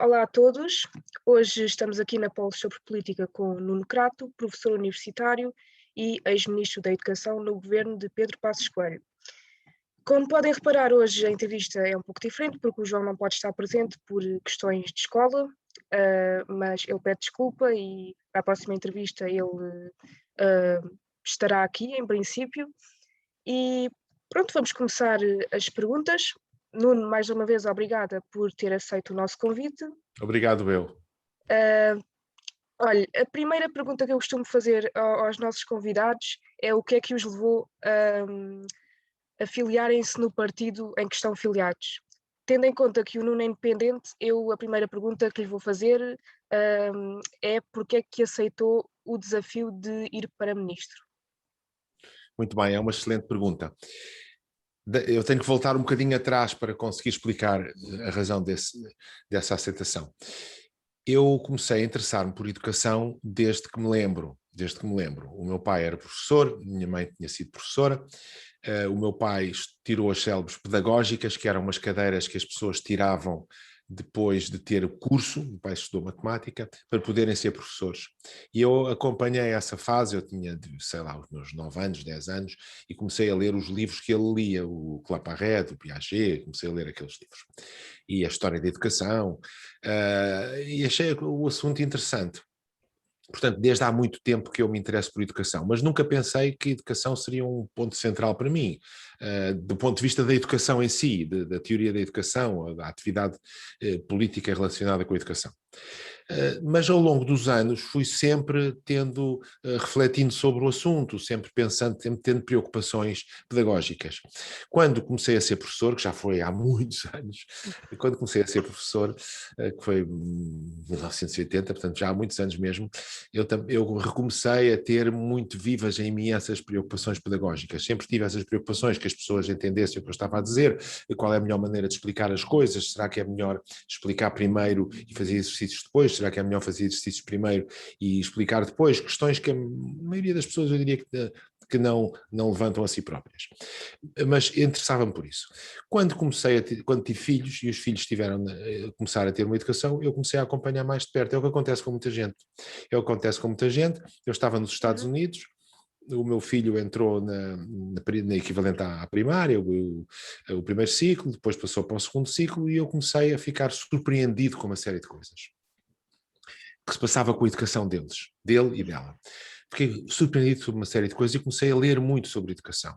Olá a todos. Hoje estamos aqui na Polos sobre Política com Nuno Crato, professor universitário e ex-ministro da Educação no governo de Pedro Passos Coelho. Como podem reparar, hoje a entrevista é um pouco diferente porque o João não pode estar presente por questões de escola, mas ele pede desculpa e para a próxima entrevista ele estará aqui em princípio. E pronto, vamos começar as perguntas. Nuno, mais uma vez, obrigada por ter aceito o nosso convite. Obrigado, eu. Olha, a primeira pergunta que eu costumo fazer aos nossos convidados é o que é que os levou a filiarem-se no partido em que estão filiados. Tendo em conta que o Nuno é independente, a primeira pergunta que lhe vou fazer é porque é que aceitou o desafio de ir para ministro? Muito bem, é uma excelente pergunta. Eu tenho que voltar um bocadinho atrás para conseguir explicar a razão dessa aceitação. Eu comecei a interessar-me por educação desde que me lembro. O meu pai era professor, minha mãe tinha sido professora. O meu pai tirou as célebres pedagógicas, que eram umas cadeiras que as pessoas tiravam depois de ter o curso. O pai estudou matemática, para poderem ser professores. E eu acompanhei essa fase, eu tinha, sei lá, os meus 9 anos, 10 anos, e comecei a ler os livros que ele lia, o Claparède, o Piaget, comecei a ler aqueles livros. E a história da educação, e achei o assunto interessante. Portanto, desde há muito tempo que eu me interesso por educação, mas nunca pensei que a educação seria um ponto central para mim, do ponto de vista da educação em si, da teoria da educação, da atividade política relacionada com a educação. Mas ao longo dos anos fui sempre refletindo sobre o assunto, sempre pensando, sempre tendo preocupações pedagógicas. Quando comecei a ser professor, que já foi há muitos anos, quando comecei a ser professor, que foi em 1980, portanto já há muitos anos mesmo, eu recomecei a ter muito vivas em mim essas preocupações pedagógicas. Sempre tive essas preocupações, que as pessoas entendessem o que eu estava a dizer, qual é a melhor maneira de explicar as coisas, será que é melhor explicar primeiro e fazer exercícios depois, será que é melhor fazer exercícios primeiro e explicar depois? Questões que a maioria das pessoas, eu diria que não levantam a si próprias. Mas interessava-me por isso. Quando tive filhos e os filhos começaram a ter uma educação, eu comecei a acompanhar mais de perto. É o que acontece com muita gente. Eu estava nos Estados Unidos, o meu filho entrou na equivalente à primária, o primeiro ciclo, depois passou para o segundo ciclo e eu comecei a ficar surpreendido com uma série de coisas que se passava com a educação dele e dela. Fiquei surpreendido sobre uma série de coisas e comecei a ler muito sobre educação.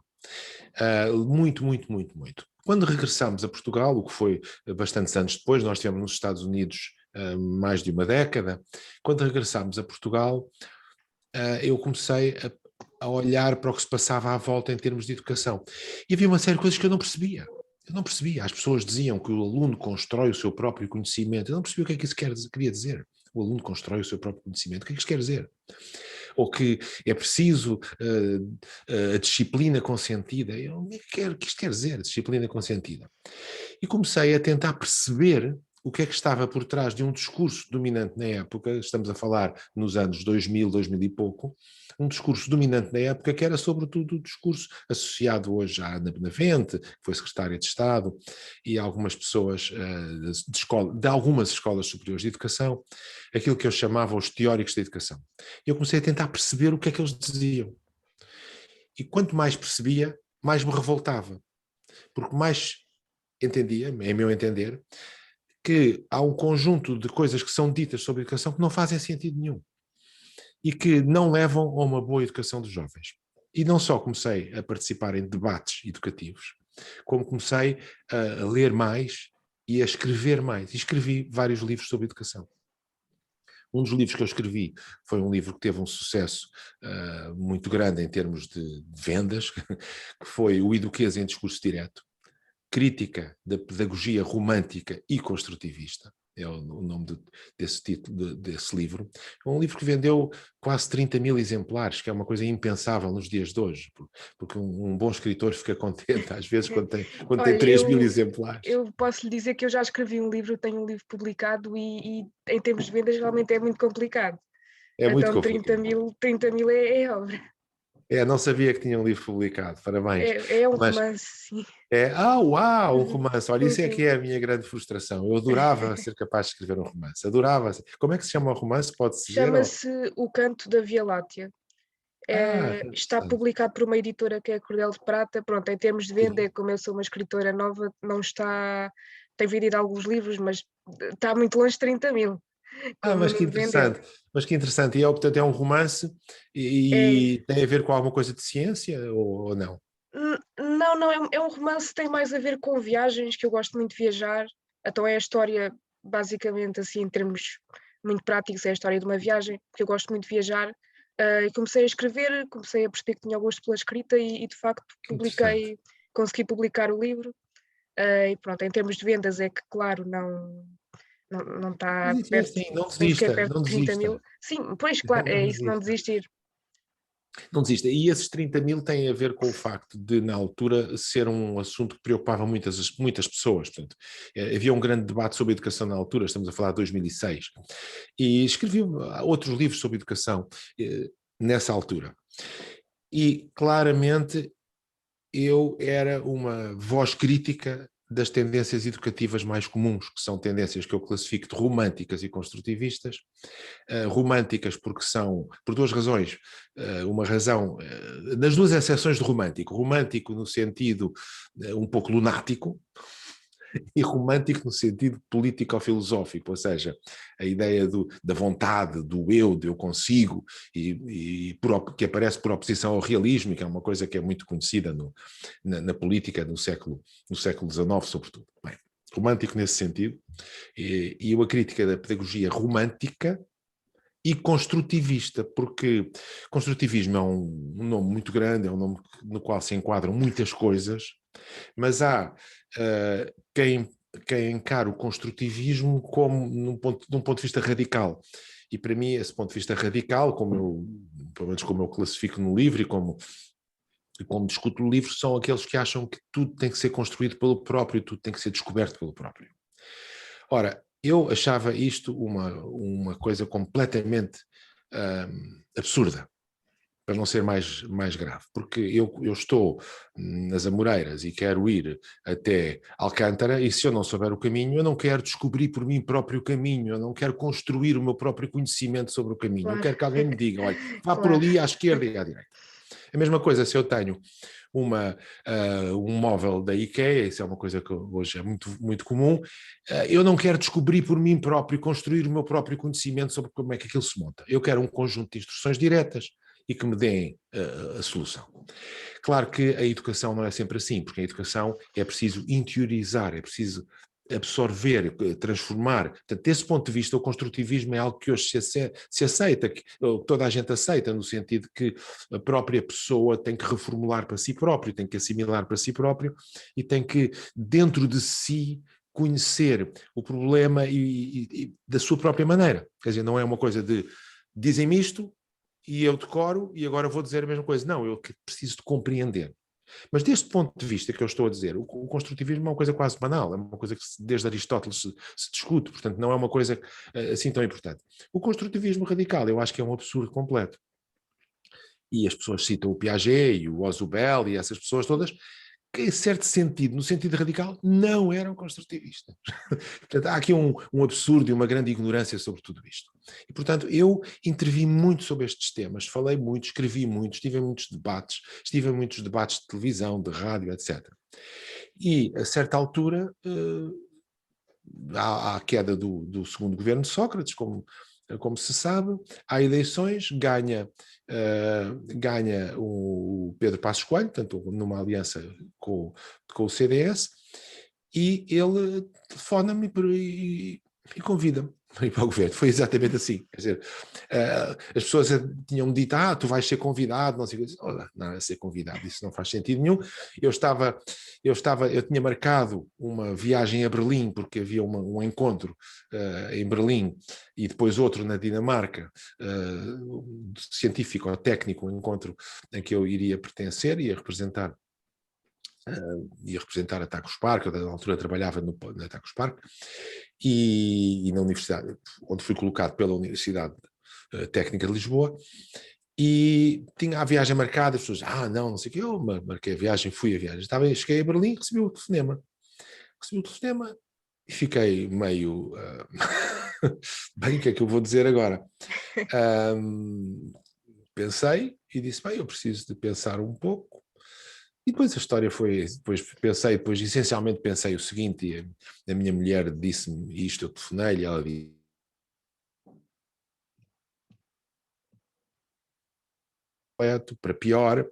Muito, muito, muito, muito. Quando regressamos a Portugal, o que foi bastantes anos depois, nós estivemos nos Estados Unidos mais de uma década, quando regressámos a Portugal, eu comecei a olhar para o que se passava à volta em termos de educação. E havia uma série de coisas que eu não percebia. As pessoas diziam que o aluno constrói o seu próprio conhecimento. Eu não percebia o que é que isso queria dizer. O aluno constrói o seu próprio conhecimento. O que é que isso quer dizer? Ou que é preciso a disciplina consentida. O que isto quer dizer, disciplina consentida? E comecei a tentar perceber o que é que estava por trás de um discurso dominante na época, estamos a falar nos anos 2000, 2000 e pouco, um discurso dominante na época que era sobretudo o discurso associado hoje à Ana Benavente, que foi secretária de Estado, e algumas pessoas de algumas escolas superiores de educação, aquilo que eu chamava os teóricos da educação. Eu comecei a tentar perceber o que é que eles diziam. E quanto mais percebia, mais me revoltava. Porque mais entendia, em meu entender, que há um conjunto de coisas que são ditas sobre educação que não fazem sentido nenhum e que não levam a uma boa educação dos jovens. E não só comecei a participar em debates educativos, como comecei a ler mais e a escrever mais. E escrevi vários livros sobre educação. Um dos livros que eu escrevi foi um livro que teve um sucesso muito grande em termos de vendas, que foi O Eduquês em Discurso Direto, Crítica da Pedagogia Romântica e Construtivista, é o nome desse título, desse livro. É um livro que vendeu quase 30 mil exemplares, que é uma coisa impensável nos dias de hoje, porque um bom escritor fica contente às vezes quando tem Olha, 3 mil exemplares. eu posso lhe dizer que eu já escrevi um livro, tenho um livro publicado e em termos de vendas realmente é muito complicado. É muito Então complicado. 30 mil é obra. não sabia que tinha um livro publicado, parabéns. É um Mas romance, sim. uau, um Uhum. romance. Olha, Sim, isso é sim. que é a minha grande frustração. Eu adorava ser capaz de escrever um romance, adorava. Como é que se chama o romance? Pode-se dizer? Chama-se O Canto da Via Láctea. Que Está interessante. publicado por uma editora que é a Cordel de Prata. Pronto, em termos de venda, Sim. como eu sou uma escritora nova, não está. Tem vendido alguns livros, mas está muito longe de 30.000, como Mas que me vendeu. interessante. Mas que interessante. E portanto, é um romance É, e tem a ver com alguma coisa de ciência ou não? não, não, é um romance que tem mais a ver com viagens, que eu gosto muito de viajar. Então é a história, basicamente, assim, em termos muito práticos, é a história de uma viagem, porque eu gosto muito de viajar. E comecei a escrever, comecei a perceber que tinha gosto pela escrita e de facto Que interessante. consegui publicar o livro. E pronto, em termos de vendas é que, claro, não está Mas é perto, assim, não nem sequer desista, perto não de 30.000. desista. Sim, pois, claro, Não é isso, não desista. desistir. Não desista. E esses 30.000 têm a ver com o facto de, na altura, ser um assunto que preocupava muitas pessoas. Portanto, havia um grande debate sobre a educação na altura, estamos a falar de 2006. E escrevi outros livros sobre educação nessa altura. E, claramente, eu era uma voz crítica das tendências educativas mais comuns, que são tendências que eu classifico de românticas e construtivistas. Românticas porque são, por duas razões, uma razão, nas duas acessões de romântico no sentido um pouco lunático, e romântico no sentido político-filosófico, ou seja, a ideia da vontade, do eu, de eu consigo, que aparece por oposição ao realismo, que é uma coisa que é muito conhecida na política no século XIX, sobretudo. Bem, romântico nesse sentido, e a crítica da pedagogia romântica e construtivista, porque construtivismo é um nome muito grande, é um nome no qual se enquadram muitas coisas, mas há quem encara o construtivismo como de um ponto de vista radical. E para mim, esse ponto de vista radical, pelo menos como eu classifico no livro e como discuto no livro, são aqueles que acham que tudo tem que ser construído pelo próprio, tudo tem que ser descoberto pelo próprio. Ora, eu achava isto uma coisa completamente absurda, para não ser mais grave, porque eu estou nas Amoreiras e quero ir até Alcântara, e se eu não souber o caminho, eu não quero descobrir por mim próprio o caminho, eu não quero construir o meu próprio conhecimento sobre o caminho, eu Claro, quero que alguém me diga, olha, vá por claro. ali à esquerda e à direita. A mesma coisa se eu tenho um móvel da IKEA, isso é uma coisa que hoje é muito, muito comum, eu não quero descobrir por mim próprio, construir o meu próprio conhecimento sobre como é que aquilo se monta. Eu quero um conjunto de instruções diretas e que me deem a solução. Claro que a educação não é sempre assim, porque a educação é preciso interiorizar, é preciso absorver, transformar. Portanto, desse ponto de vista, o construtivismo é algo que hoje se aceita, que toda a gente aceita, no sentido que a própria pessoa tem que reformular para si próprio, tem que assimilar para si próprio e tem que, dentro de si, conhecer o problema e da sua própria maneira. Quer dizer, não é uma coisa de dizem-me isto e eu decoro e agora vou dizer a mesma coisa. Não, eu preciso de compreender. Mas deste ponto de vista que eu estou a dizer, o construtivismo é uma coisa quase banal, é uma coisa que desde Aristóteles se discute, portanto não é uma coisa assim tão importante. O construtivismo radical eu acho que é um absurdo completo. E as pessoas citam o Piaget e o Ozubel e essas pessoas todas, que em certo sentido, no sentido radical, não eram construtivistas. Portanto, há aqui um absurdo e uma grande ignorância sobre tudo isto. E, portanto, eu intervi muito sobre estes temas, falei muito, escrevi muito, estive em muitos debates de televisão, de rádio, etc. E, a certa altura, há a queda do segundo governo de Sócrates, como se sabe, há eleições, ganha o Pedro Passos Coelho, portanto, numa aliança com o CDS, e ele telefona-me e convida-me para ir para o governo. Foi exatamente assim. Quer dizer, as pessoas tinham-me dito, tu vais ser convidado, não sei o que. Não, ser convidado, isso não faz sentido nenhum. Eu tinha marcado uma viagem a Berlim, porque havia um encontro em Berlim e depois outro na Dinamarca, científico ou técnico, um encontro em que eu iria pertencer, ia representar a Tagus Park, eu na altura trabalhava na Tagus Park, e na universidade, onde fui colocado pela Universidade Técnica de Lisboa, e tinha a viagem marcada, as pessoas, não sei o que, eu marquei a viagem, fui a viagem. Cheguei a Berlim, recebi o telefonema. Recebi o telefonema e fiquei meio... bem, o que é que eu vou dizer agora? Pensei e disse, bem, eu preciso de pensar um pouco. E depois a história foi, depois essencialmente pensei o seguinte, e a minha mulher disse-me isto, eu telefonei-lhe, ela disse, para pior,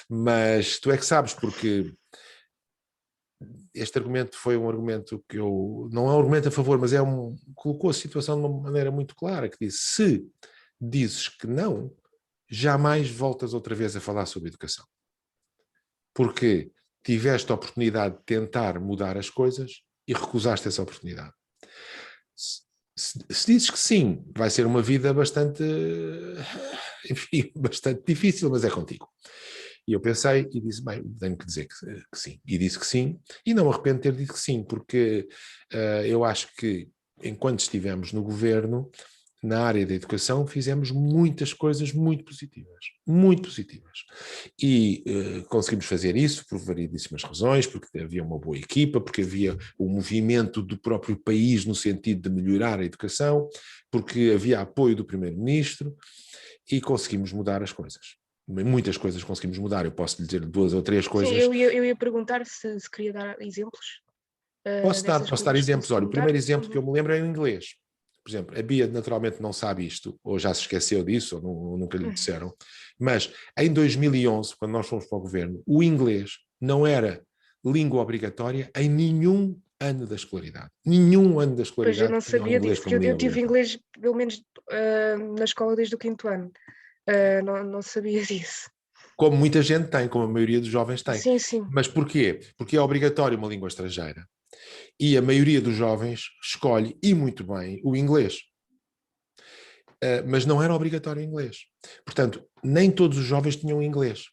mas tu é que sabes, porque este argumento foi um argumento que não é um argumento a favor, mas colocou a situação de uma maneira muito clara, que disse, se dizes que não, jamais voltas outra vez a falar sobre educação. Porque tiveste a oportunidade de tentar mudar as coisas e recusaste essa oportunidade. Se dizes que sim, vai ser uma vida bastante, enfim, bastante difícil, mas é contigo. E eu pensei e disse, bem, tenho que dizer que sim. E disse que sim, e não me arrependo de ter dito que sim, porque eu acho que enquanto estivemos no governo, na área da educação, fizemos muitas coisas muito positivas. Muito positivas. E conseguimos fazer isso por variedíssimas razões, porque havia uma boa equipa, porque havia o movimento do próprio país no sentido de melhorar a educação, porque havia apoio do primeiro-ministro e conseguimos mudar as coisas. Muitas coisas conseguimos mudar, eu posso lhe dizer 2 ou 3 Sim, coisas. eu ia perguntar se queria dar exemplos dessas Posso dar coisas que exemplos. Olha, conseguiu o mudar. primeiro exemplo que eu me lembro é o inglês. Por exemplo, a Bia naturalmente não sabe isto, ou já se esqueceu disso, ou nunca lhe disseram, mas em 2011, quando nós fomos para o governo, o inglês não era língua obrigatória em nenhum ano da escolaridade. Nenhum ano da Pois eu escolaridade não tinha o sabia inglês disso, porque como língua eu tive obrigatória. inglês, pelo menos na escola desde o quinto ano. Não sabia disso. Como muita gente tem, como a maioria dos jovens tem. Sim, sim. Mas porquê? Porque é obrigatório uma língua estrangeira. E a maioria dos jovens escolhe, e muito bem, o inglês. Mas não era obrigatório o inglês. Portanto, nem todos os jovens tinham inglês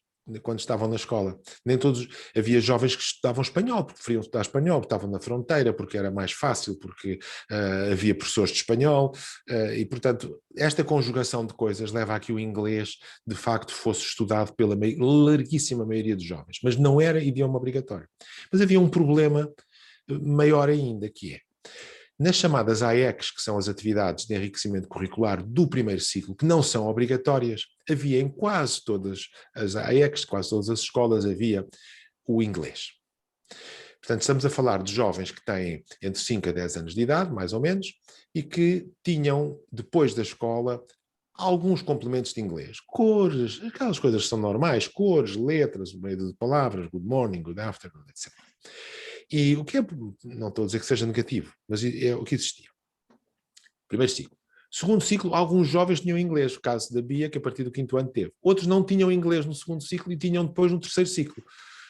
quando estavam na escola. Nem todos. Havia jovens que estudavam espanhol, porque preferiam estudar espanhol, porque estavam na fronteira, porque era mais fácil, porque havia professores de espanhol, e, portanto, esta conjugação de coisas leva a que o inglês, de facto, fosse estudado pela larguíssima maioria dos jovens. Mas não era idioma obrigatório. Mas havia um problema maior ainda, que é nas chamadas AECs, que são as atividades de enriquecimento curricular do primeiro ciclo, que não são obrigatórias, havia em quase todas as AECs, quase todas as escolas, havia o inglês. Portanto, estamos a falar de jovens que têm entre 5 a 10 anos de idade, mais ou menos, e que tinham, depois da escola, alguns complementos de inglês. Cores, aquelas coisas que são normais, cores, letras, o meio de palavras, good morning, good afternoon, etc. E o que é, não estou a dizer que seja negativo, mas é o que existia. Primeiro ciclo. Segundo ciclo, alguns jovens tinham inglês, o caso da Bia, que a partir do quinto ano teve. Outros não tinham inglês no segundo ciclo e tinham depois no terceiro ciclo.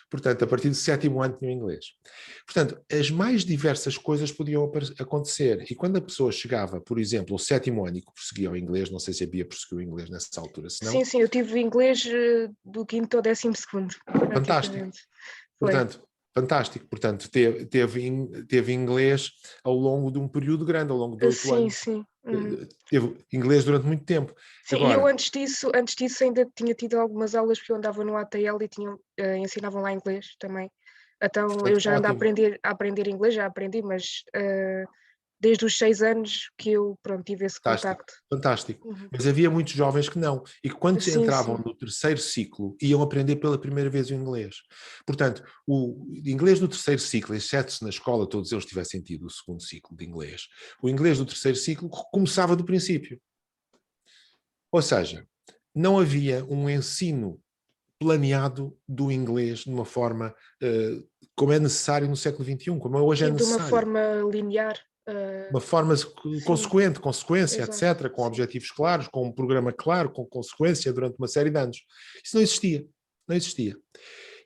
Portanto, a partir do sétimo ano tinham inglês. Portanto, as mais diversas coisas podiam acontecer. E quando a pessoa chegava, por exemplo, ao sétimo ano e que prosseguia o inglês, não sei se a Bia prosseguiu o inglês nessa altura, se não... Sim, eu tive inglês do quinto ao 12º, Fantástico. praticamente. Foi. Portanto, fantástico. Portanto, teve inglês ao longo de um período grande, ao longo de 8 Sim, anos. sim. Teve inglês durante muito tempo. Sim, e eu Agora, antes disso ainda tinha tido algumas aulas porque eu andava no ATL e ensinavam lá inglês também. Então eu já ando ótimo, a aprender inglês, já aprendi, mas desde os 6 anos que eu, pronto, tive esse fantástico, contacto. fantástico. Uhum. Mas havia muitos jovens que não. E que quando Sim, entravam sim. no terceiro ciclo, iam aprender pela primeira vez o inglês. Portanto, o inglês do terceiro ciclo, exceto se na escola todos eles tivessem tido o segundo ciclo de inglês, o inglês do terceiro ciclo começava do princípio. Ou seja, não havia um ensino planeado do inglês de uma forma como é necessário no século XXI, como hoje é Sim, de uma necessário. forma linear. Uma forma Sim, consequente, consequência, exato. etc., com Sim. objetivos claros, com um programa claro, com consequência durante uma série de anos. Isso não existia. Não existia.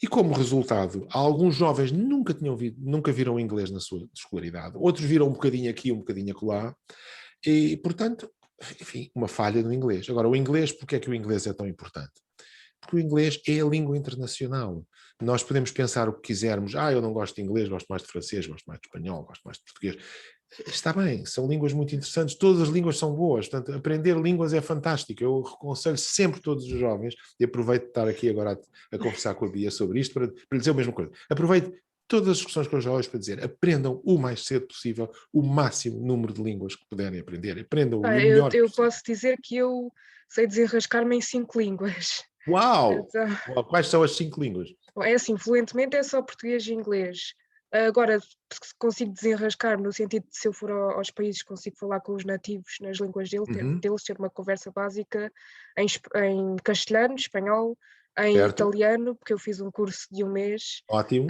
E como resultado, alguns jovens nunca viram inglês na sua escolaridade, outros viram um bocadinho aqui, um bocadinho acolá, e, portanto, enfim, uma falha no inglês. Agora, o inglês, porque é que o inglês é tão importante? Porque o inglês é a língua internacional. Nós podemos pensar o que quisermos. Eu não gosto de inglês, gosto mais de francês, gosto mais de espanhol, gosto mais de português. Está bem, são línguas muito interessantes, todas as línguas são boas, portanto, aprender línguas é fantástico. Eu aconselho sempre todos os jovens, e aproveito de estar aqui agora a conversar com a Bia sobre isto, para lhe dizer a mesma coisa. Aproveite todas as discussões com os jovens para dizer, aprendam o mais cedo possível o máximo número de línguas que puderem aprender, aprendam o melhor Eu possível. posso dizer que eu sei desenrascar-me em 5 línguas. Uau! Então, Uau! Quais são as 5 línguas? é assim, fluentemente é só português e inglês. Agora, consigo desenrascar no sentido de se eu for aos países, consigo falar com os nativos nas línguas deles, ter uma conversa básica em castelhano, espanhol, em Certo? italiano, porque eu fiz um curso de 1 mês, Ótimo.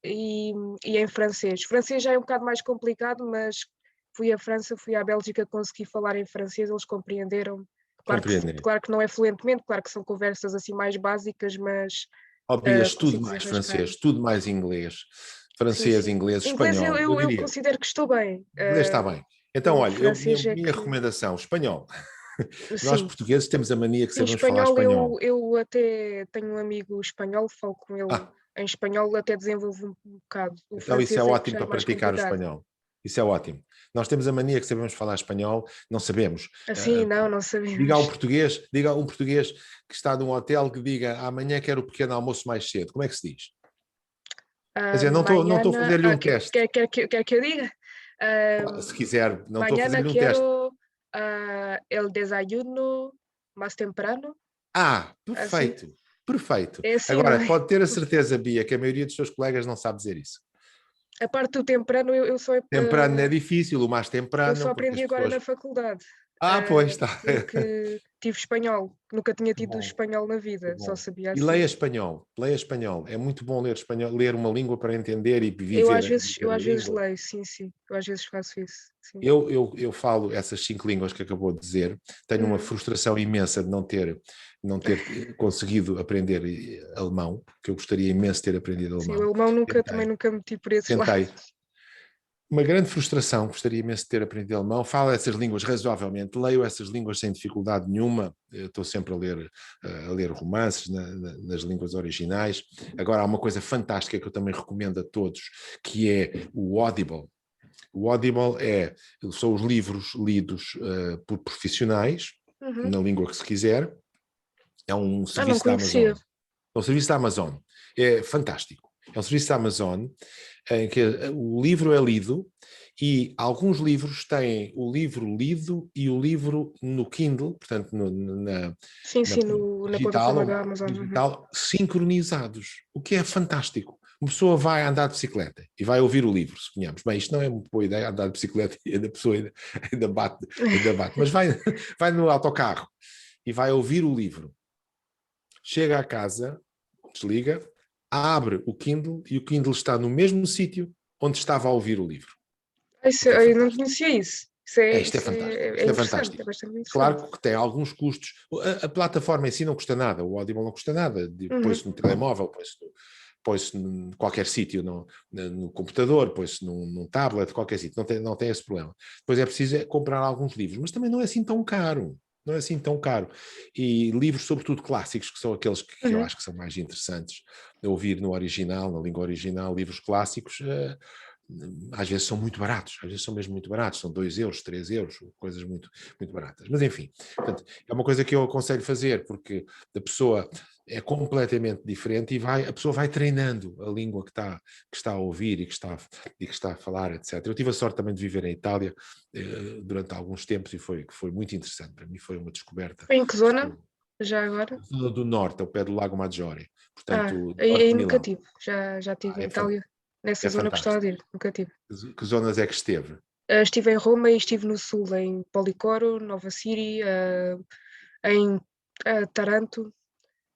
e em francês. Francês já é um bocado mais complicado, mas fui à França, fui à Bélgica, consegui falar em francês, eles compreenderam. Compreender. Claro que não é fluentemente, claro que são conversas assim mais básicas, mas Óbvio, estudo consigo mais desenrascar. francês, estudo mais inglês. Sim, Francês, sim. inglês, Inglês espanhol. Eu eu diria, considero que estou bem. inglês está bem. Então, O olha, francês é minha que. recomendação, espanhol. Nós Sim. portugueses temos a mania que Sim, sabemos falar espanhol espanhol. eu até tenho um amigo espanhol, falo com ele Ah, em espanhol, até desenvolvo um bocado. O então isso é francês é que ótimo já é para mais praticar o complicado. espanhol. Isso é ótimo. Nós temos a mania que sabemos falar espanhol, não sabemos. Assim, não sabemos. Diga a um português que está num hotel que diga amanhã quero o pequeno almoço mais cedo. Como é que se diz? Quer dizer, não estou a Mañana, fazer-lhe um teste. quer que eu diga? Se quiser, não estou a Mañana fazer-lhe um teste. quiero el desayuno más temprano, assim. Perfeito, perfeito. É assim, não Agora, é? pode ter a certeza, Bia, que a maioria dos seus colegas não sabe dizer isso. A parte do temprano Temprano é difícil, o mais eu temprano, só porque as aprendi agora na pessoas... faculdade, Pois está. porque tive espanhol, nunca tinha Que tido bom, espanhol na que vida, só bom. sabia E assim. leia espanhol, leia espanhol. É muito bom ler espanhol, ler uma língua para entender e Eu viver a às vezes língua. leio, sim, sim, eu às vezes faço isso, sim. Eu falo essas 5 línguas que acabou de dizer, tenho uma Uhum. frustração imensa de não ter conseguido aprender alemão, que eu gostaria imenso de ter aprendido Sim, o alemão. alemão também Tentei, nunca meti por esses lados. tentei. Uma grande frustração, gostaria imenso de ter aprendido alemão. Falo essas línguas razoavelmente, leio essas línguas sem dificuldade nenhuma. Eu estou sempre a ler romances nas línguas originais. Agora, há uma coisa fantástica que eu também recomendo a todos, que é o Audible. O Audible são os livros lidos por profissionais, Uhum. na língua que se quiser. É um Não serviço da conhecia. Amazon. É um serviço da Amazon. É fantástico. É um serviço da Amazon em que o livro é lido e alguns livros têm o livro lido e o livro no Kindle, portanto Sim, na sim, na digital, plataforma ou da Amazon. Uhum. digital, sincronizados, o que é fantástico. Uma pessoa vai andar de bicicleta e vai ouvir o livro, suponhamos. Bem, isto não é uma boa ideia, andar de bicicleta e a pessoa ainda bate. Mas vai no autocarro e vai ouvir o livro. Chega à casa, desliga, abre o Kindle e o Kindle está no mesmo sítio onde estava a ouvir o livro. O que é Eu não fantástico. conhecia isso. Isto é fantástico. É Isto é interessante, é fantástico. bastante interessante. Claro que tem alguns custos. A plataforma em si não custa nada. O Audible não custa nada. Uhum. Põe-se no telemóvel, põe-se em qualquer sítio, no computador, põe-se num tablet, qualquer sítio. Não tem esse problema. Depois é preciso comprar alguns livros, mas também não é assim tão caro. Não é assim tão caro. E livros, sobretudo clássicos, que são aqueles que eu Uhum. acho que são mais interessantes de ouvir no original, na língua original, livros clássicos, às vezes são muito baratos, às vezes são mesmo muito baratos, são 2 euros, 3 euros, coisas muito, muito baratas. Mas enfim, portanto, é uma coisa que eu aconselho fazer, porque a pessoa é completamente diferente e a pessoa vai treinando a língua que está a ouvir e que está a falar, etc. Eu tive a sorte também de viver em Itália durante alguns tempos e foi muito interessante. Para mim foi uma descoberta. Foi em que zona? Já agora? Zona do Norte, ao pé do Lago Maggiore, portanto, norte Aí de nunca Milão. tive. Já estive em É, Itália. Nessa é zona gostava fantástico. de ir, nunca tive. Que zonas é que esteve? Estive em Roma e estive no sul, em Policoro, Nova City, em Taranto,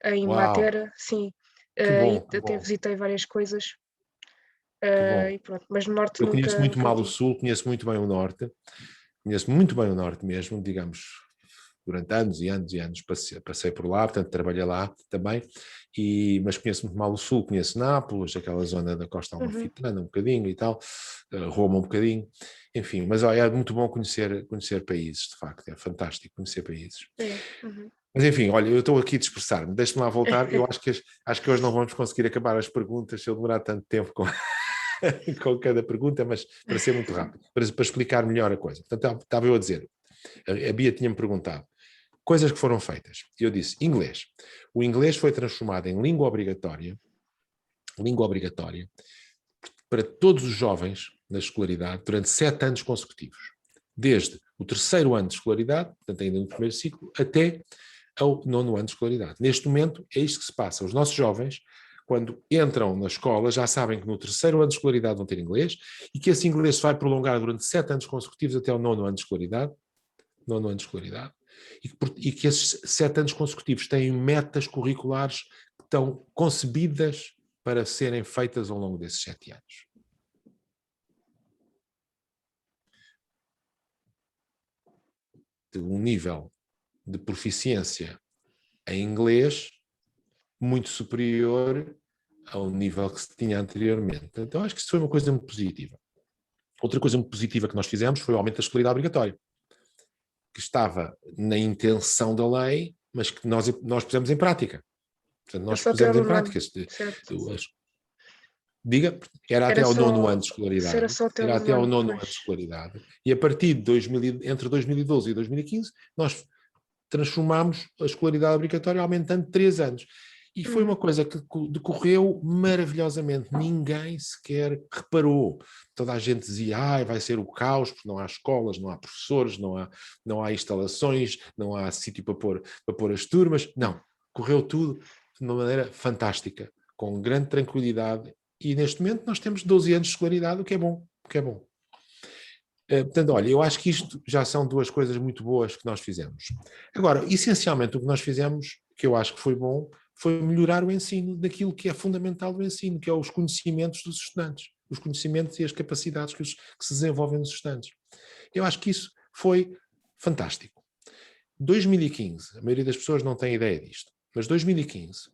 em Uau, Matera, sim. E que até bom, visitei várias coisas. que bom. E pronto, mas no norte Eu conheço muito nunca mal o tive. Sul, conheço muito bem o Norte, conheço muito bem o Norte mesmo, digamos, durante anos e anos e anos passei por lá, portanto trabalhei lá também, mas conheço muito mal o Sul, conheço Nápoles, aquela zona da costa Uhum. amalfitana um bocadinho e tal, Roma um bocadinho, enfim, mas olha, é muito bom conhecer países, de facto, é fantástico conhecer países. É. Uhum. Mas enfim, olha, eu estou aqui a dispersar-me, deixe-me lá voltar. Eu acho que hoje não vamos conseguir acabar as perguntas se eu demorar tanto tempo com, com cada pergunta, mas para ser muito rápido, para explicar melhor a coisa. Portanto, estava eu a dizer, a Bia tinha-me perguntado, coisas que foram feitas. Eu disse, inglês. O inglês foi transformado em língua obrigatória para todos os jovens na escolaridade durante 7 anos consecutivos. Desde o 3º ano de escolaridade, portanto ainda no primeiro ciclo, até ao 9º ano de escolaridade. Neste momento é isto que se passa. Os nossos jovens, quando entram na escola, já sabem que no 3º ano de escolaridade vão ter inglês e que esse inglês se vai prolongar durante 7 anos consecutivos até ao 9º ano de escolaridade. 9º ano de escolaridade. E que esses 7 anos consecutivos têm metas curriculares que estão concebidas para serem feitas ao longo desses 7 anos. De um nível de proficiência em inglês muito superior ao nível que se tinha anteriormente. Então acho que isso foi uma coisa muito positiva. Outra coisa muito positiva que nós fizemos foi o aumento da escolaridade obrigatória, que estava na intenção da lei, mas que nós pusemos em prática. Portanto, nós pusemos em prática. Diga, era até ao 9º ano de escolaridade. Era até ao 9º ano de escolaridade. E a partir de entre 2012 e 2015, nós transformámos a escolaridade obrigatória aumentando 3 anos. E foi uma coisa que decorreu maravilhosamente. Ninguém sequer reparou. Toda a gente dizia, vai ser o caos, porque não há escolas, não há professores, não há instalações, não há sítio para pôr as turmas. Não, correu tudo de uma maneira fantástica, com grande tranquilidade. E neste momento nós temos 12 anos de escolaridade, o que é bom. Portanto, olha, eu acho que isto já são 2 coisas muito boas que nós fizemos. Agora, essencialmente o que nós fizemos, que eu acho que foi bom, foi melhorar o ensino daquilo que é fundamental do ensino, que é os conhecimentos dos estudantes, os conhecimentos e as capacidades que se desenvolvem nos estudantes. Eu acho que isso foi fantástico. 2015, a maioria das pessoas não tem ideia disto, mas 2015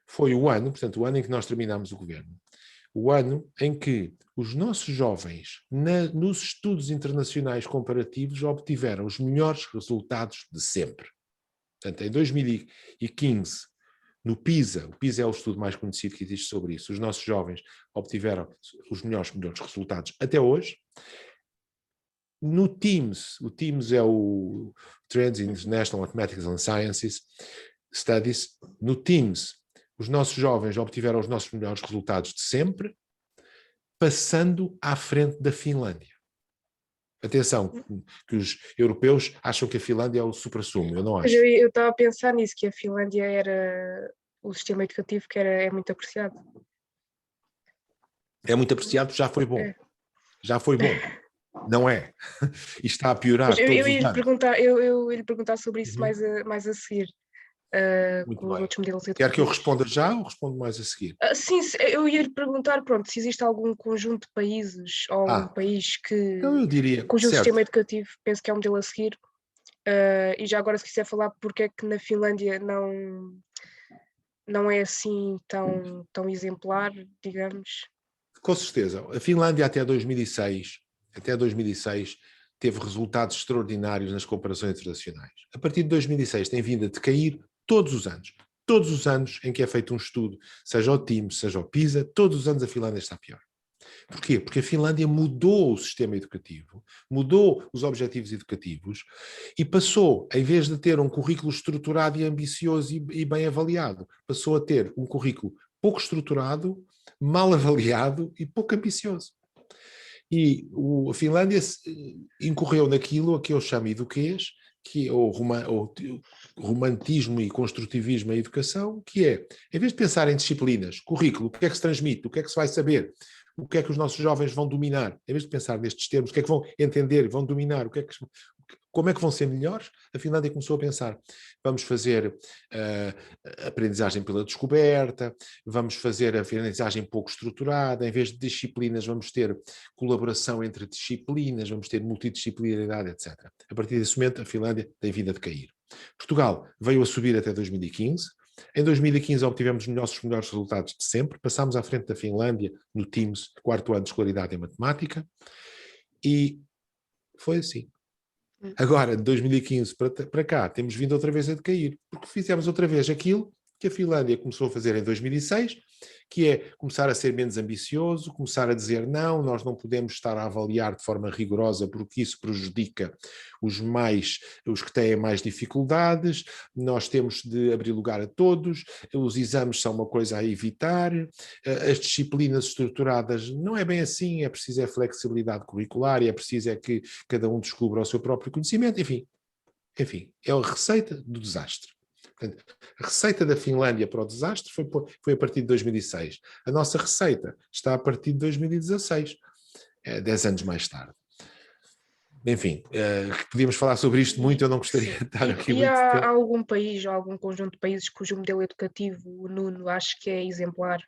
foi o ano, portanto, o ano em que nós terminámos o governo, o ano em que os nossos jovens, nos estudos internacionais comparativos, obtiveram os melhores resultados de sempre. Portanto, em 2015, no PISA, o PISA é o estudo mais conhecido que existe sobre isso, os nossos jovens obtiveram os melhores resultados até hoje. No TIMSS, o TIMSS é o Trends in International Mathematics and Sciences Studies, no TIMSS, os nossos jovens obtiveram os nossos melhores resultados de sempre, passando à frente da Finlândia. Atenção, que os europeus acham que a Finlândia é o suprassumo, eu não acho. Eu estava a pensar nisso, que a Finlândia era o sistema educativo que é muito apreciado. É muito apreciado porque já foi bom. Já foi bom. Não é? E está a piorar todos os anos. Eu ia lhe perguntar sobre isso mais a seguir. Muito com os bem. outros modelos educativos. Quer que eu responda já ou respondo mais a seguir? Sim, eu ia lhe perguntar, pronto, se existe algum conjunto de países ou um país que, então eu diria, cujo sistema educativo penso que é um modelo a seguir. E já agora, se quiser falar porque é que na Finlândia não é assim tão exemplar, digamos. Com certeza. A Finlândia até 2006 teve resultados extraordinários nas comparações internacionais. A partir de 2006 tem vindo a decair todos os anos. Todos os anos em que é feito um estudo, seja o TIMSS, seja o PISA, todos os anos a Finlândia está pior. Porquê? Porque a Finlândia mudou o sistema educativo, mudou os objetivos educativos e passou, em vez de ter um currículo estruturado e ambicioso e bem avaliado, passou a ter um currículo pouco estruturado, mal avaliado e pouco ambicioso. E a Finlândia incorreu naquilo a que eu chamo eduquês, que é o romantismo e construtivismo em educação, que é, em vez de pensar em disciplinas, currículo, o que é que se transmite, o que é que se vai saber, o que é que os nossos jovens vão dominar, em vez de pensar nestes termos, o que é que vão entender, vão dominar, como é que vão ser melhores, a Finlândia começou a pensar, vamos fazer aprendizagem pela descoberta, vamos fazer a aprendizagem pouco estruturada, em vez de disciplinas vamos ter colaboração entre disciplinas, vamos ter multidisciplinaridade, etc. A partir desse momento a Finlândia tem vindo a decair. Portugal veio a subir até 2015, em 2015 obtivemos os melhores resultados de sempre, passámos à frente da Finlândia no TIMSS, 4º ano de escolaridade em matemática, e foi assim. Agora, de 2015 para cá, temos vindo outra vez a decair, porque fizemos outra vez aquilo que a Finlândia começou a fazer em 2006, que é começar a ser menos ambicioso, começar a dizer não, nós não podemos estar a avaliar de forma rigorosa porque isso prejudica os que têm mais dificuldades, nós temos de abrir lugar a todos, os exames são uma coisa a evitar, as disciplinas estruturadas não é bem assim, é preciso flexibilidade curricular e é preciso que cada um descubra o seu próprio conhecimento, enfim, é a receita do desastre. Portanto, a receita da Finlândia para o desastre foi a partir de 2006. A nossa receita está a partir de 2016, 10 anos mais tarde. Enfim, podíamos falar sobre isto muito, eu não gostaria de estar aqui muito há tempo. algum país ou algum conjunto de países cujo modelo educativo, o Nuno, acho que é exemplar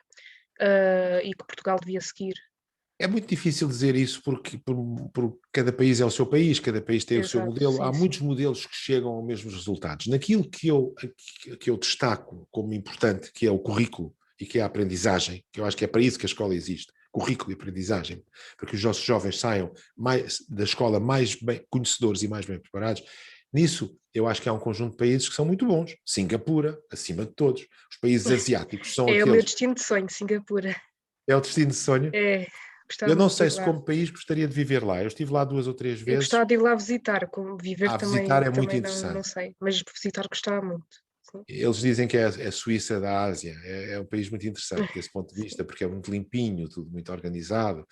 e que Portugal devia seguir? É muito difícil dizer isso porque cada país é o seu país, cada país tem o seu Exato, modelo. sim, Há sim. muitos modelos que chegam aos mesmos resultados. Naquilo que eu destaco como importante, que é o currículo e que é a aprendizagem, que eu acho que é para isso que a escola existe, currículo e aprendizagem, para que os nossos jovens saiam da escola mais bem conhecedores e mais bem preparados. Nisso, eu acho que há um conjunto de países que são muito bons. Singapura, acima de todos. Os países asiáticos são É o meu aqueles... destino de sonho, Singapura. É o destino de sonho. É, gostava Eu não muito de sei ir se lá. como país gostaria de viver lá. Eu estive lá 2 ou 3 Eu vezes. gostava de ir lá visitar, como viver Visitar também, é muito também não interessante. sei, mas visitar gostava muito. Sim. Eles dizem que é a Suíça da Ásia. É um país muito interessante desse ponto de Sim. vista, porque é muito limpinho, tudo muito organizado.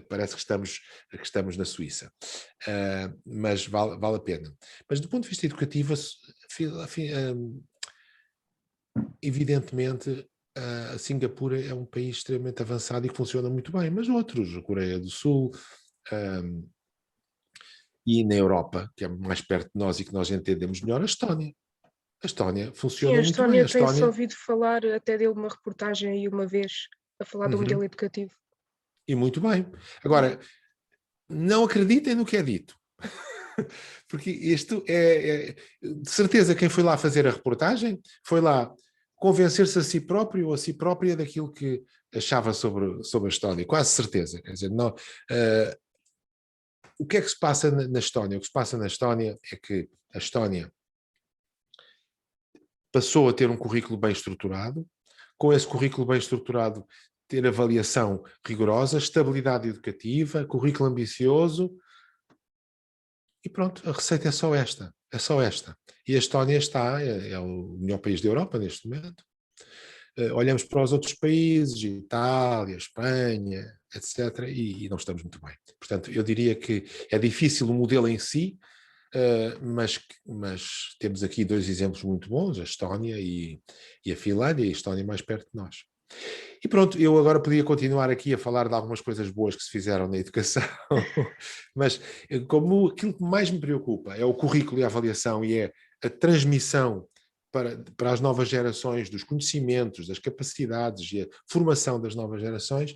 Parece que estamos na Suíça. Mas vale a pena. Mas do ponto de vista educativo, evidentemente, a Singapura é um país extremamente avançado e que funciona muito bem, mas outros, a Coreia do Sul, e na Europa, que é mais perto de nós e que nós entendemos melhor, a Estónia. A Estónia Sim, a funciona muito bem. A Estónia tem-se Estónia, ouvido falar, até deu uma reportagem aí uma vez, a falar do modelo educativo. e muito bem. Agora, não acreditem no que é dito. Porque isto de certeza, quem foi lá fazer a reportagem foi lá convencer-se a si próprio ou a si própria daquilo que achava sobre a Estónia, quase certeza. Quer dizer, não, o que é que se passa na Estónia? O que se passa na Estónia é que a Estónia passou a ter um currículo bem estruturado, com esse currículo bem estruturado ter avaliação rigorosa, estabilidade educativa, currículo ambicioso, e pronto, a receita é só esta. É só esta. E a Estónia é o melhor país da Europa neste momento. Olhamos para os outros países, Itália, Espanha, etc., e não estamos muito bem. Portanto, eu diria que é difícil o modelo em si, mas temos aqui 2 exemplos muito bons, a Estónia e a Finlândia, e a Estónia mais perto de nós. E pronto, eu agora podia continuar aqui a falar de algumas coisas boas que se fizeram na educação, mas como aquilo que mais me preocupa é o currículo e a avaliação e é a transmissão para as novas gerações dos conhecimentos, das capacidades e a formação das novas gerações,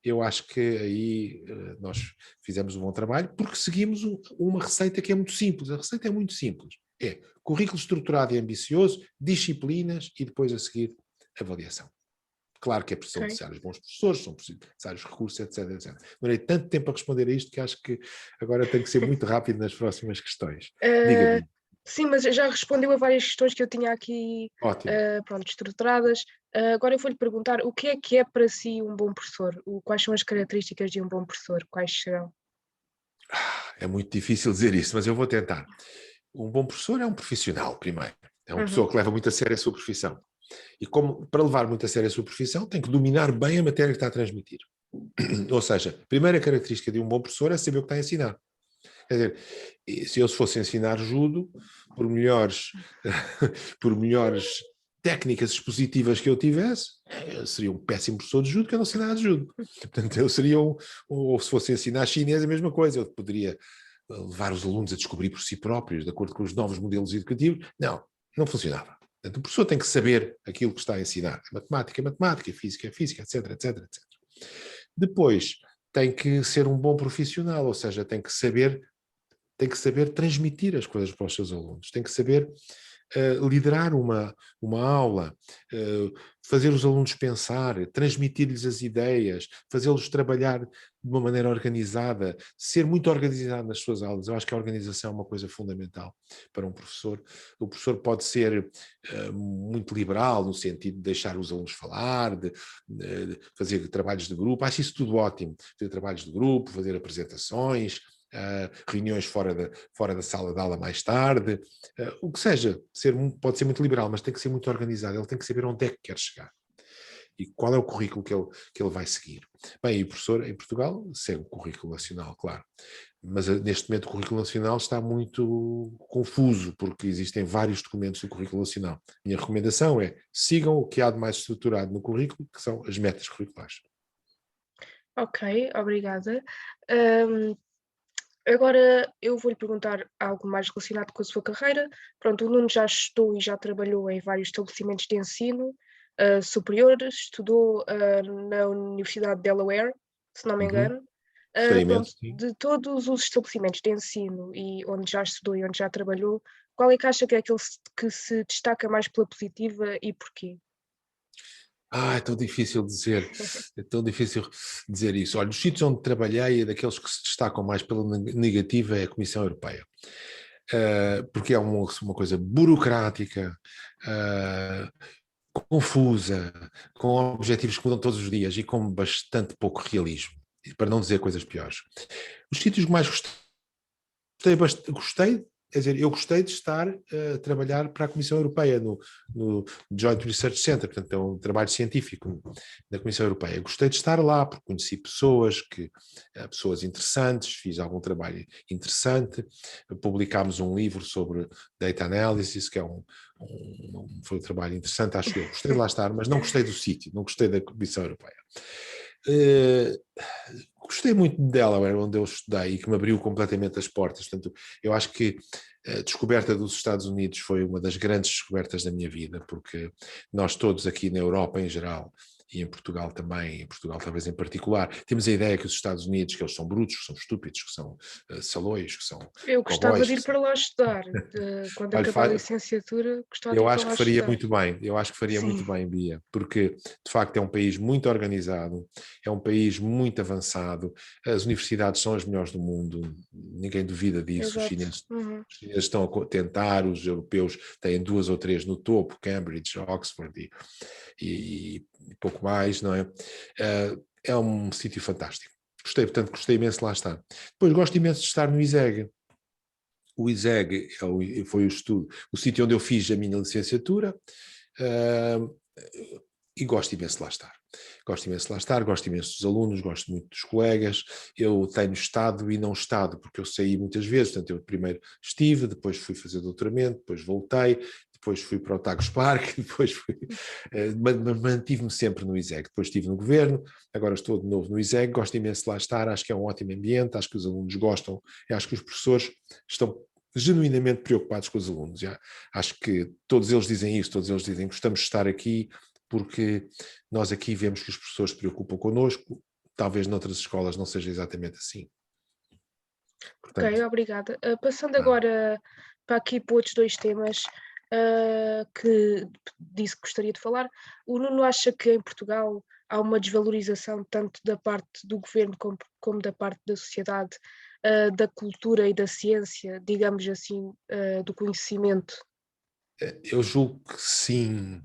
eu acho que aí nós fizemos um bom trabalho, porque seguimos uma receita que é muito simples. A receita é muito simples. É currículo estruturado e ambicioso, disciplinas e depois a seguir avaliação. Claro que são Okay. necessários bons professores, são necessários recursos, etc, etc. Demorei tanto tempo a responder a isto que acho que agora tenho que ser muito rápido nas próximas questões. Diga-me. Sim, mas já respondeu a várias questões que eu tinha aqui, Ótimo. pronto, estruturadas. Agora eu vou-lhe perguntar o que é para si um bom professor? Quais são as características de um bom professor? Quais serão? É muito difícil dizer isso, mas eu vou tentar. Um bom professor é um profissional, primeiro. É uma pessoa que leva muito a sério a sua profissão. E para levar muito a sério a sua profissão, tem que dominar bem a matéria que está a transmitir. Ou seja, a primeira característica de um bom professor é saber o que está a ensinar. Quer dizer, se eu fosse ensinar judo, por melhores, por melhores técnicas expositivas que eu tivesse, eu seria um péssimo professor de judo, que eu não sei nada de judo. Portanto, eu seria ou se fosse ensinar chinês, a mesma coisa. Eu poderia levar os alunos a descobrir por si próprios, de acordo com os novos modelos educativos. Não funcionava. Portanto, o professor tem que saber aquilo que está a ensinar. Matemática é matemática, física é física, etc, etc, etc. Depois, tem que ser um bom profissional, ou seja, tem que saber transmitir as coisas para os seus alunos, tem que saber liderar uma aula, fazer os alunos pensar, transmitir-lhes as ideias, fazê-los trabalhar de uma maneira organizada, ser muito organizado nas suas aulas. Eu acho que a organização é uma coisa fundamental para um professor. O professor pode ser muito liberal, no sentido de deixar os alunos falar, de fazer trabalhos de grupo. Acho isso tudo ótimo. Fazer trabalhos de grupo, fazer apresentações, reuniões fora da sala de aula mais tarde, o que seja, pode ser muito liberal, mas tem que ser muito organizado, ele tem que saber onde é que quer chegar e qual é o currículo que ele vai seguir. Bem, e o professor em Portugal segue o currículo nacional, claro, mas neste momento o currículo nacional está muito confuso, porque existem vários documentos do currículo nacional. Minha recomendação é, sigam o que há de mais estruturado no currículo, que são as metas curriculares. Ok, obrigada. Hum, Agora eu vou-lhe perguntar algo mais relacionado com a sua carreira. Pronto, o Nuno já estudou e já trabalhou em vários estabelecimentos de ensino superior, estudou na Universidade de Delaware, se não me Uhum. engano. Gostei Pronto, imenso, sim. de todos os estabelecimentos de ensino e onde já estudou e onde já trabalhou, qual é que acha que é aquele que se destaca mais pela positiva e porquê? É tão difícil dizer, é tão difícil dizer isso. Olha, os sítios onde trabalhei, daqueles que se destacam mais pela negativa é a Comissão Europeia. Porque é uma coisa burocrática, confusa, com objetivos que mudam todos os dias e com bastante pouco realismo, para não dizer coisas piores. Os sítios que mais gostei, quer dizer, eu gostei de estar a trabalhar para a Comissão Europeia no Joint Research Center, portanto é um trabalho científico da Comissão Europeia. Gostei de estar lá porque conheci pessoas interessantes, fiz algum trabalho interessante, publicámos um livro sobre data analysis, que foi um trabalho interessante, acho eu. Gostei de lá estar, mas não gostei do sítio, não gostei da Comissão Europeia. Gostei muito de Delaware, onde eu estudei e que me abriu completamente as portas. Portanto, eu acho que a descoberta dos Estados Unidos foi uma das grandes descobertas da minha vida, porque nós todos aqui na Europa em geral e em Portugal também, em Portugal talvez em particular, temos a ideia que os Estados Unidos, que eles são brutos, que são estúpidos, que são salões, que são Eu gostava cowboys, de ir para lá estudar. Quando Olha, acabar a licenciatura, gostava de eu ir para acho lá que faria estudar. muito bem, eu acho que faria Sim, muito bem, Bia, porque de facto é um país muito organizado, é um país muito avançado, as universidades são as melhores do mundo, ninguém duvida disso, exato. Uhum. os chineses estão a tentar, os europeus têm 2 ou 3 no topo, Cambridge, Oxford e pouco mais, não é? É um sítio fantástico. Portanto, gostei imenso de lá estar. Depois gosto imenso de estar no ISEG. O ISEG foi o sítio onde eu fiz a minha licenciatura, e gosto imenso de lá estar. Gosto imenso de lá estar, gosto imenso dos alunos, gosto muito dos colegas. Eu tenho estado e não estado, porque eu saí muitas vezes. Portanto, eu primeiro estive, depois fui fazer doutoramento, depois voltei, depois fui para o Tagus Park, depois mantive-me sempre no ISEG. Depois estive no governo, agora estou de novo no ISEG, gosto imenso de lá estar, acho que é um ótimo ambiente, acho que os alunos gostam, e acho que os professores estão genuinamente preocupados com os alunos. Já. Acho que todos eles dizem isso, todos eles dizem que gostamos de estar aqui porque nós aqui vemos que os professores se preocupam connosco, talvez noutras escolas não seja exatamente assim. Ok, Portanto, obrigada. Passando agora para aqui para outros dois temas que disse que gostaria de falar. O Nuno acha que em Portugal há uma desvalorização tanto da parte do governo como da parte da sociedade, da cultura e da ciência, digamos assim, do conhecimento? eu julgo que sim,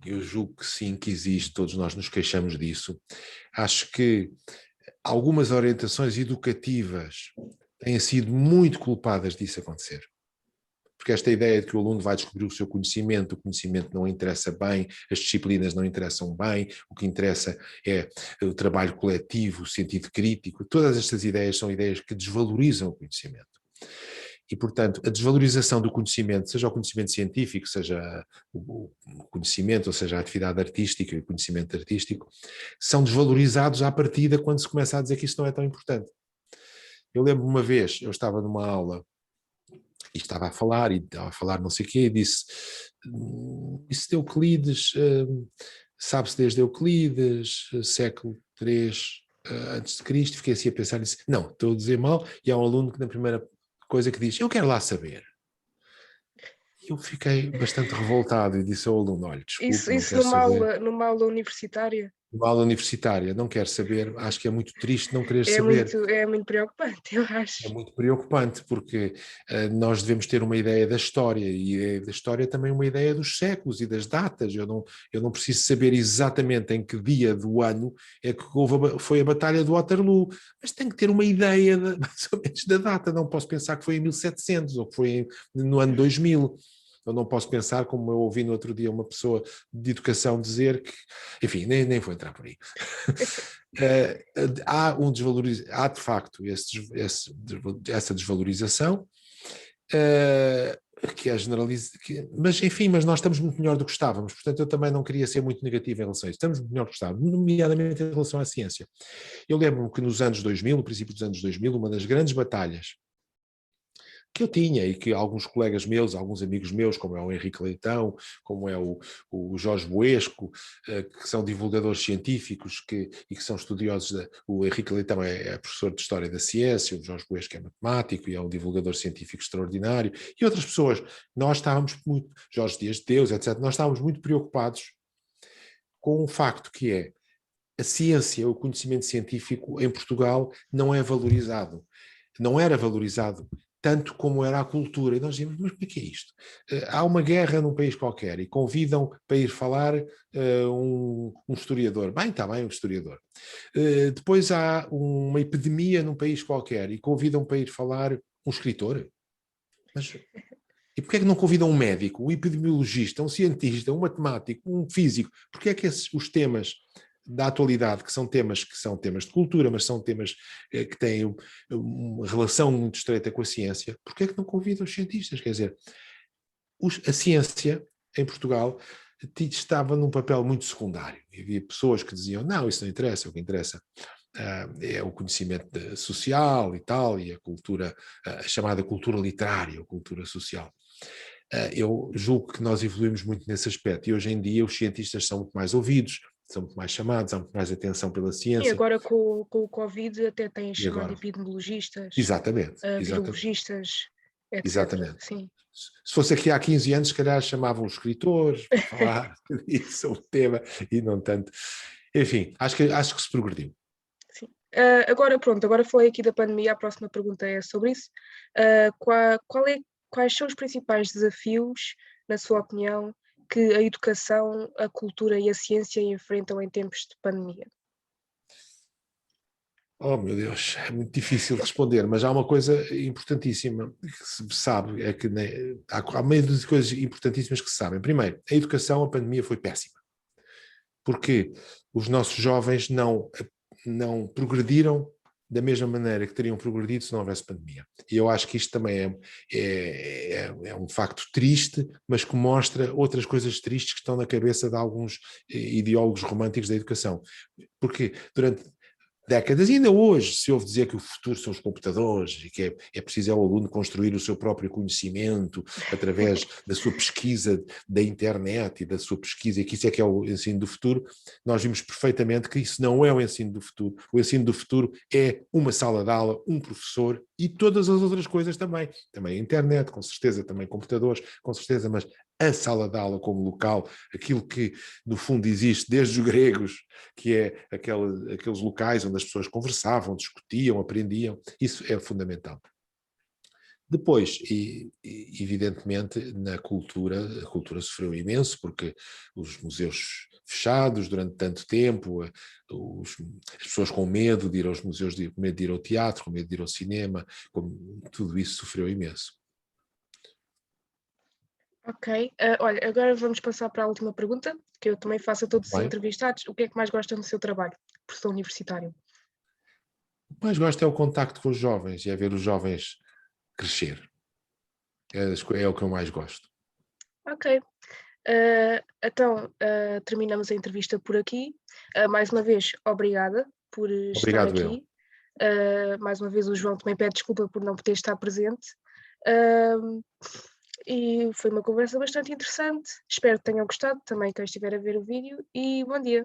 que existe, todos nós nos queixamos disso. Acho que algumas orientações educativas têm sido muito culpadas disso acontecer. Porque esta ideia de que o aluno vai descobrir o seu conhecimento, o conhecimento não interessa bem, as disciplinas não interessam bem, o que interessa é o trabalho coletivo, o sentido crítico, todas estas ideias são ideias que desvalorizam o conhecimento. E, portanto, a desvalorização do conhecimento, seja o conhecimento científico, seja o conhecimento, ou seja a atividade artística e o conhecimento artístico, são desvalorizados à partida quando se começa a dizer que isso não é tão importante. Eu lembro uma vez, eu estava numa aula e estava a falar não sei o quê, e disse, isso de Euclides, sabe-se desde Euclides, século III antes de Cristo, fiquei assim a pensar nisso, não, estou a dizer mal, e há um aluno que na primeira coisa que diz, eu quero lá saber. Eu fiquei bastante revoltado e disse ao aluno, olha, desculpe, não Isso quero saber. numa aula universitária Uma aula universitária, não quero saber, acho que é muito triste não querer saber. é muito preocupante, eu É acho. muito preocupante, porque nós devemos ter uma ideia da história, e da história também uma ideia dos séculos e das datas. Eu não preciso saber exatamente em que dia do ano é que foi a Batalha de Waterloo, mas tenho que ter uma ideia mais ou menos da data. Não posso pensar que foi em 1700 ou que foi no ano 2000. Eu não posso pensar, como eu ouvi no outro dia uma pessoa de educação dizer que, enfim, nem vou entrar por aí. Há de facto essa desvalorização, que é generalizada, mas enfim, mas nós estamos muito melhor do que estávamos, portanto eu também não queria ser muito negativo em relação a isso, estamos muito melhor do que estávamos, nomeadamente em relação à ciência. Eu lembro-me que nos anos 2000, no princípio dos anos 2000, uma das grandes batalhas que eu tinha e que alguns colegas meus, alguns amigos meus, como é o Henrique Leitão, como é o Jorge Buesco, que são divulgadores científicos e que são estudiosos, o Henrique Leitão é professor de História da Ciência, o Jorge Buesco é matemático e é um divulgador científico extraordinário, e outras pessoas, nós estávamos muito, Jorge Dias de Deus, etc., nós estávamos muito preocupados com um facto que é, a ciência, o conhecimento científico em Portugal não é valorizado. Não era valorizado tanto como era a cultura. E nós dizíamos, mas o que é isto? Há uma guerra num país qualquer e convidam para ir falar um historiador. Bem, está bem, um historiador. Depois há uma epidemia num país qualquer e convidam para ir falar um escritor. Mas e porquê é que não convidam um médico, um epidemiologista, um cientista, um matemático, um físico? Porquê é que os temas da atualidade, que são temas de cultura, mas são temas que têm uma relação muito estreita com a ciência, porquê é que não convidam os cientistas? Quer dizer, a ciência em Portugal estava num papel muito secundário. E havia pessoas que diziam, não, isso não interessa, o que interessa é o conhecimento social e tal, e a cultura, a chamada cultura literária, a cultura social. Eu julgo que nós evoluímos muito nesse aspecto e hoje em dia os cientistas são muito mais ouvidos, são muito mais chamados, há muito mais atenção pela E ciência. agora com o Covid até têm E chamado agora? epidemiologistas, Exatamente, exatamente, virologistas, etc. exatamente. Sim, Se fosse aqui há 15 anos, se calhar chamavam os escritores para falar disso, o tema, e não tanto. Enfim, acho que se progrediu. sim. Agora pronto, agora falei aqui da pandemia, a próxima pergunta é sobre isso. Quais são os principais desafios, na sua opinião, que a educação, a cultura e a ciência enfrentam em tempos de pandemia? Oh, meu Deus, é muito difícil responder, mas há uma coisa importantíssima que se sabe, é que há meio de coisas importantíssimas que se sabem. Primeiro, a educação, a pandemia foi péssima, porque os nossos jovens não progrediram da mesma maneira que teriam progredido se não houvesse pandemia. E eu acho que isto também é um facto triste, mas que mostra outras coisas tristes que estão na cabeça de alguns ideólogos românticos da educação. Porque durante décadas, e ainda hoje se ouve dizer que o futuro são os computadores e que é preciso ao aluno construir o seu próprio conhecimento através da sua pesquisa da internet e da sua pesquisa, e que isso é que é o ensino do futuro. Nós vimos perfeitamente que isso não é o ensino do futuro. O ensino do futuro é uma sala de aula, um professor e todas as outras coisas também. Também a internet, com certeza, também computadores, com certeza, mas a sala de aula como local, aquilo que no fundo existe desde os gregos, que é aqueles locais onde as pessoas conversavam, discutiam, aprendiam, isso é fundamental. Depois, evidentemente, na cultura, a cultura sofreu imenso, porque os museus fechados durante tanto tempo, as pessoas com medo de ir aos museus, com medo de ir ao teatro, com medo de ir ao cinema, tudo isso sofreu imenso. Ok, olha, agora vamos passar para a última pergunta, que eu também faço a todos os Bem, entrevistados. O que é que mais gosta no seu trabalho, professor universitário? o que mais gosto é o contacto com os jovens e é ver os jovens crescer. É o que eu mais gosto. Ok, então terminamos a entrevista por aqui. Mais uma vez, obrigada por estar Obrigado, eu. aqui. Mais uma vez, o João também pede desculpa por não poder estar presente. Uh, e foi uma conversa bastante interessante. Espero que tenham gostado também quem estiver a ver o vídeo. E bom dia.